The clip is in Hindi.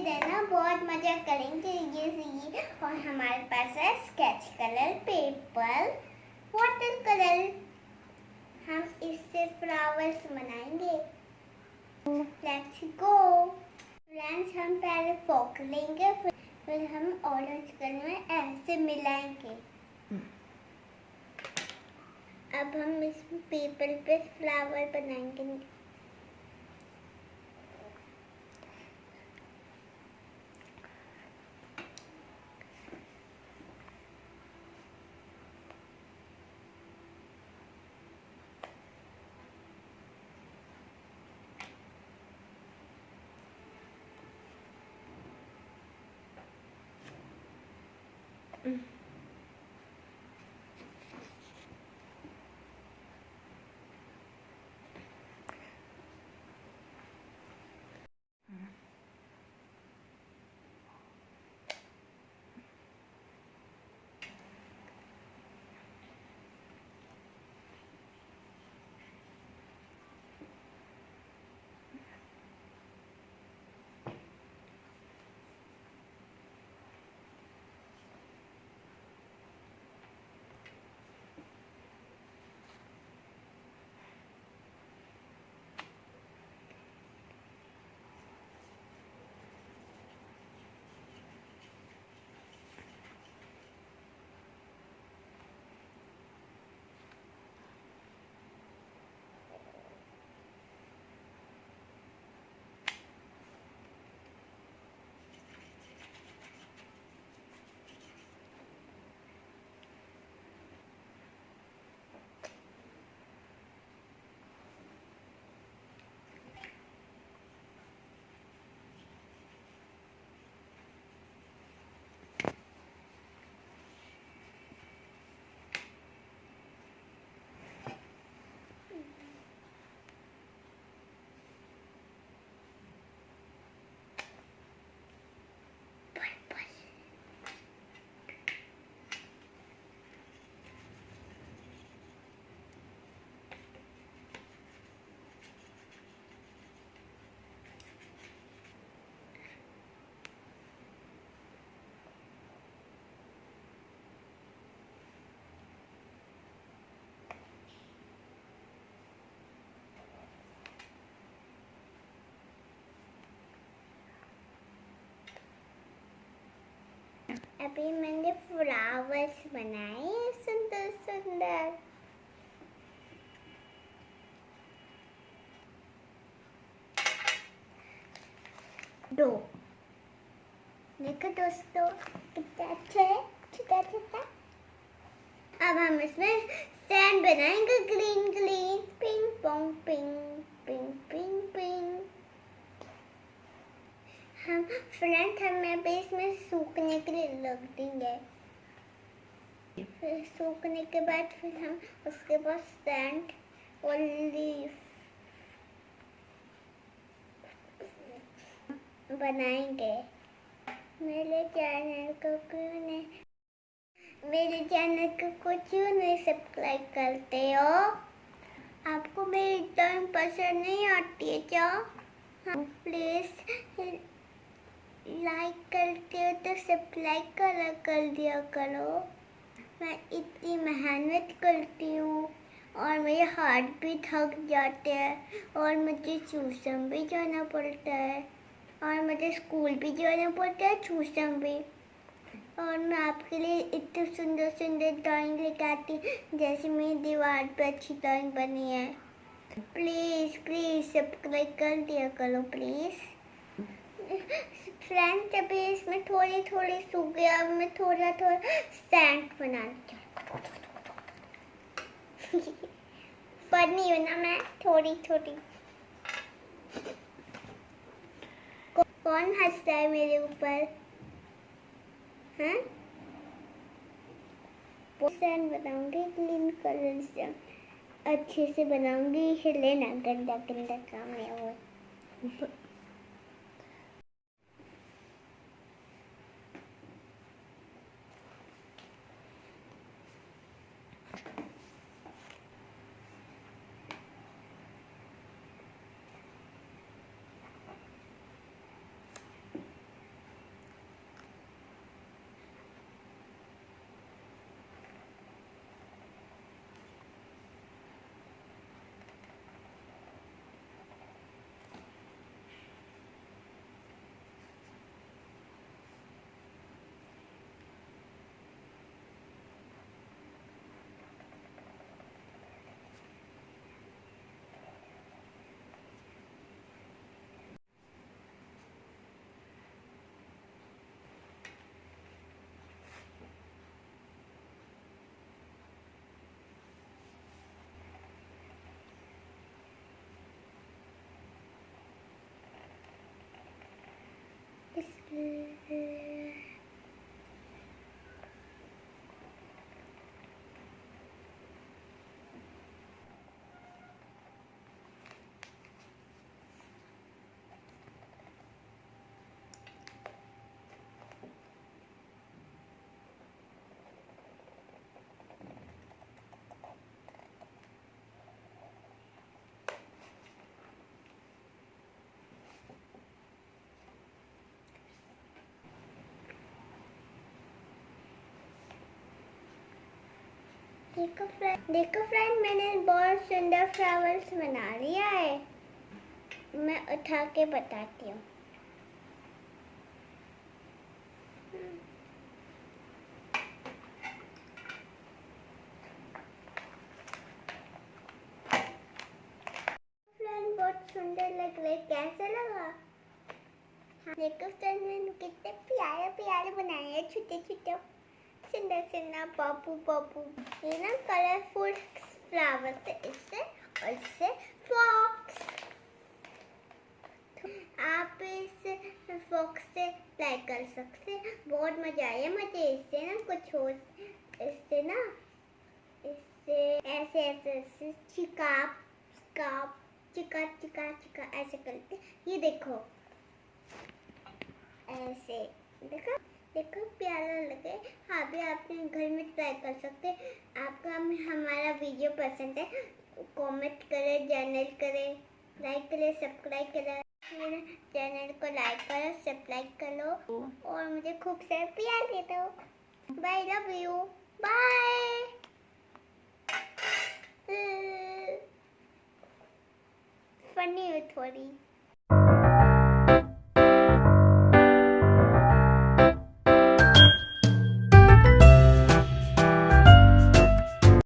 ना बहुत मजा करेंगे ये और हमारे पास है sketch colour, paper, water colour. हम इससे फ्लावर्स बनाएंगे। Let's go friends. हम पहले फोक लेंगे, फिर हम ऑरेंज कलर में ऐसे मिलाएंगे। अब हम इस पेपर पे फ्लावर बनाएंगे। अभी मैंने फ्लावर्स बनाए सुंदर सुंदर। दो देखो दोस्तों कितना अच्छा है, छोटा छोटा। अब हम इसमें सैंड बनाएंगे, green green, pink Pong pink pink pink pink. हम फ्रेंड्स हमें अभी इसमें सूखने के लिए रख देंगे। फिर सूखने के बाद फिर हम उसके बाद सैंड और लीफ बनाएंगे। मेरे चैनल को क्यों नहीं सब्सक्राइब करते हो? आपको मेरी ड्राइंग पसंद नहीं आती है क्या? हाँ प्लीज लाइक करते हो तो सब्सक्राइब कर दिया करो। मैं इतनी मेहनत करती हूँ और मेरे हाथ भी थक जाते हैं और मुझे ट्यूशन भी जाना पड़ता है और मुझे स्कूल भी जाना पड़ता है, ट्यूशन भी। और मैं आपके लिए इतनी सुंदर सुंदर ड्राइंग लेकर आती हूँ, जैसे मेरी दीवार पे अच्छी ड्राइंग बनी है। प्लीज़ प्लीज़ सब्सक्राइब कर दिया करो प्लीज़। फ्रेंड्स अभी इसमें थोड़ी थोड़ी सूख गया, मैं थोड़ा थोड़ा सैंड बनाती हूँ। फनी हूँ ना मैं, थोड़ी थोड़ी। कौन हंसता है मेरे ऊपर? हाँ सैंड बनाऊंगी ग्रीन कलर से, अच्छे से बनाऊंगी, हिले ना, गंदा गंदा काम है वो। देखो फ्रेंड, मैंने बहुत सुंदर फ्लावर्स बना लिया है। मैं उठा के बताती हूँ। फ्रेंड बहुत सुंदर लग रहे, कैसा लगा? हाँ, देखो फ्रेंड, मैंने कितने प्यारे प्यारे बनाए हैं, छोटे छोटे सुंदर सुंदर बाबू बाबू। ये ना कलरफुल फ्लावर से इससे और इससे फॉक्स। आप इस फॉक्स से ट्राई कर सकते हैं, बहुत मजा आया मुझे। इससे ना कुछ हो, इससे ना इससे ऐसे ऐसे ऐसे चिका चिका चिका चिका ऐसे करते। ये देखो ऐसे, देखो देखो प्यारा लगे। हाँ भी आपने घर में ट्राई कर सकते। आपको हमारा वीडियो पसंद है, कमेंट करें, चैनल करें, लाइक करें, सब्सक्राइब करें। मेरे चैनल को लाइक करो, सब्सक्राइब करो और मुझे खूब सारा प्यार दे दो। Bye, love you, bye. Funny है थोड़ी।